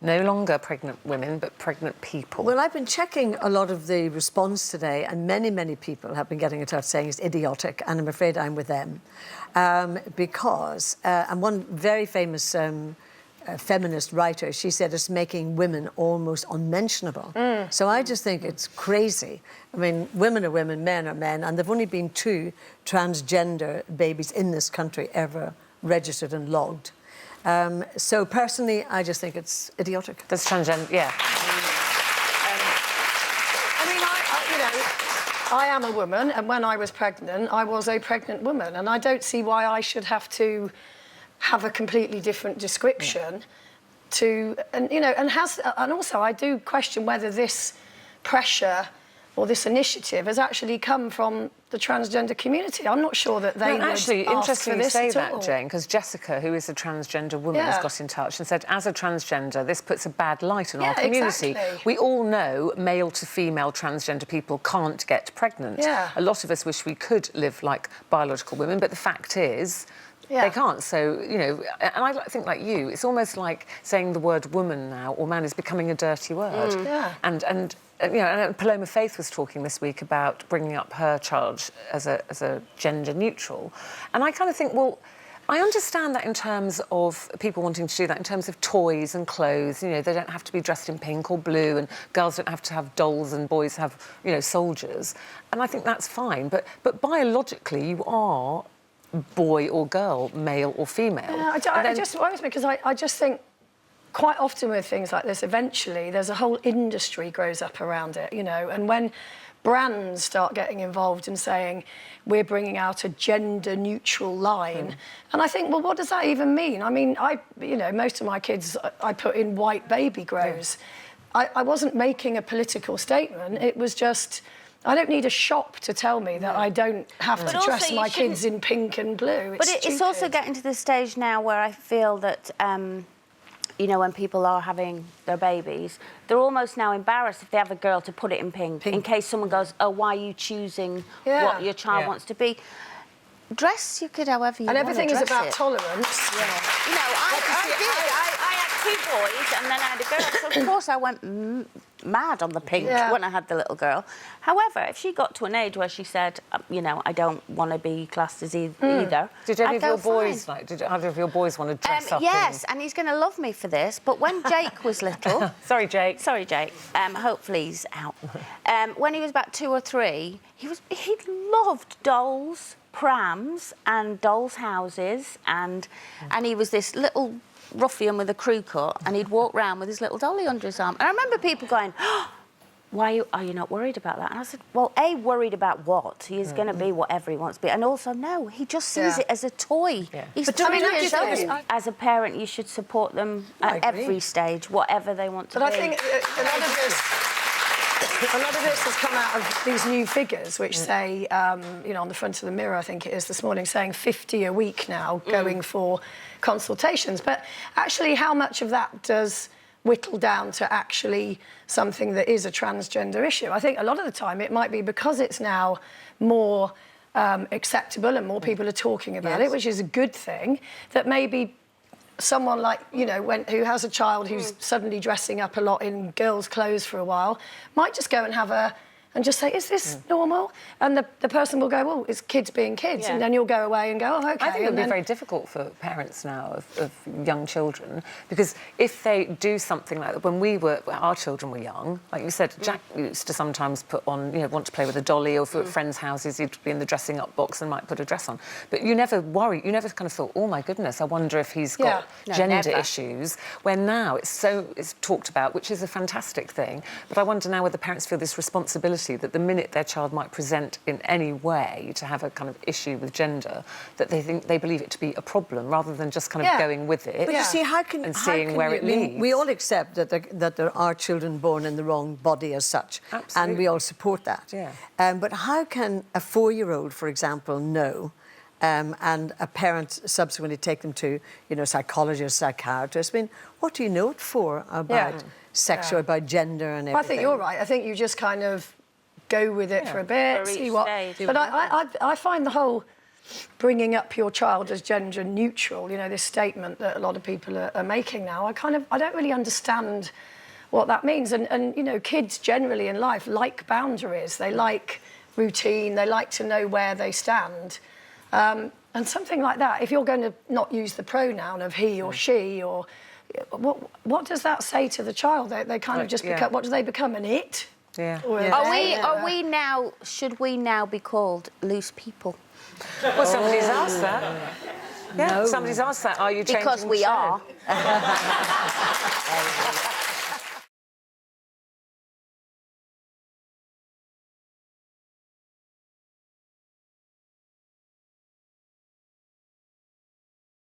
No longer pregnant women, but pregnant people. Well, I've been checking a lot of the response today, and many people have been getting in touch saying it's idiotic, and I'm afraid I'm with them. Because, and one very famous feminist writer, she said it's making women almost unmentionable. So I just think it's crazy. I mean, women are women, men are men, and there've only been 2 transgender babies in this country ever registered and logged. So personally, I just think it's idiotic. That's transgender, yeah. I mean, I am a woman, and when I was pregnant, I was a pregnant woman, and I don't see why I should have to have a completely different description to, and also I do question whether this pressure or this initiative has actually come from the transgender community. I'm not sure that they would actually, ask interesting for you this say at that, all. Jane, because Jessica, who is a transgender woman, has got in touch and said, as a transgender, this puts a bad light on our community. Exactly. We all know male to female transgender people can't get pregnant. Yeah. A lot of us wish we could live like biological women, but the fact is, they can't. So, you know, and I think like you, it's almost like saying the word woman now or man is becoming a dirty word. And you know, and Paloma Faith was talking this week about bringing up her child as a gender neutral. And I kind of think, well, I understand that in terms of people wanting to do that, in terms of toys and clothes. You know, they don't have to be dressed in pink or blue, and girls don't have to have dolls and boys have, you know, soldiers. And I think that's fine. But biologically, you are boy or girl, male or female. Yeah, it just worries me because I just think quite often with things like this, eventually there's a whole industry grows up around it, you know, and when brands start getting involved and saying we're bringing out a gender neutral line, and I think, well, what does that even mean? I mean, you know, most of my kids I put in white baby grows. I wasn't making a political statement. It was just, I don't need a shop to tell me that I don't have to dress my kids in pink and blue. It's also getting to the stage now where I feel that, you know, when people are having their babies, they're almost now embarrassed if they have a girl to put it in pink. In case someone goes, oh, why are you choosing what your child wants to be? Dress your kid however you want to dress it. And everything is about tolerance. You know, I had 2 boys and then I had a girl, so of course I went mad on the pink when I had the little girl. However, if she got to an age where she said, you know, I don't want to be classed as either, did any of your boys did either of your boys want to dress up? Yes, and he's going to love me for this. But when Jake was little, sorry, Jake. Hopefully he's out. When he was about 2 or 3, he loved dolls, prams, and dolls' houses, and he was this little ruffian with a crew cut, and he'd walk round with his little dolly under his arm. And I remember people going, oh, why are you not worried about that? And I said, well, A, worried about what? He is going to be whatever he wants to be. And also, no, he just sees it as a toy. He's 3 years old. As a parent, you should support them at every stage, whatever they want to be. But I think a lot of this has come out of these new figures, which say, you know, on the front of the Mirror, I think it is this morning, saying 50 a week now going for consultations. But actually, how much of that does whittle down to actually something that is a transgender issue? I think a lot of the time it might be because it's now more acceptable and more people are talking about it, which is a good thing, that maybe someone like, you know, who has a child who's suddenly dressing up a lot in girls' clothes for a while, might just go and just say, is this normal? And the person will go, well, it's kids being kids. And then you'll go away and go, oh, OK. I think it would be very difficult for parents now of young children, because if they do something like that, when our children were young, like you said, Jack used to sometimes put on, you know, want to play with a dolly, or if we were at friends' houses, he'd be in the dressing up box and might put a dress on. But you never kind of thought, oh, my goodness, I wonder if he's got gender issues, where now it's talked about, which is a fantastic thing. But I wonder now whether parents feel this responsibility that the minute their child might present in any way to have a kind of issue with gender, that they believe it to be a problem rather than just kind of going with it. But you see, seeing where it leads. We all accept that there are children born in the wrong body as such, and we all support that. But how can a 4-year-old, for example, know? And a parent subsequently take them to, you know, psychologists, psychiatrists. I mean, what do you know it for about sexual, about gender and everything? I think you're right. I think you just kind of go with it for a bit, see what... But I find the whole bringing up your child as gender neutral, you know, this statement that a lot of people are making now, I don't really understand what that means. And, you know, kids generally in life like boundaries. They like routine. They like to know where they stand. And something like that, if you're going to not use the pronoun of he or she, or what does that say to the child? They kind of just become, what do they become, an it? Yeah. Are we now, should we now be called loose people? Well, somebody's asked that. Yeah, No. somebody's asked that. Are you changing Because we the show? are.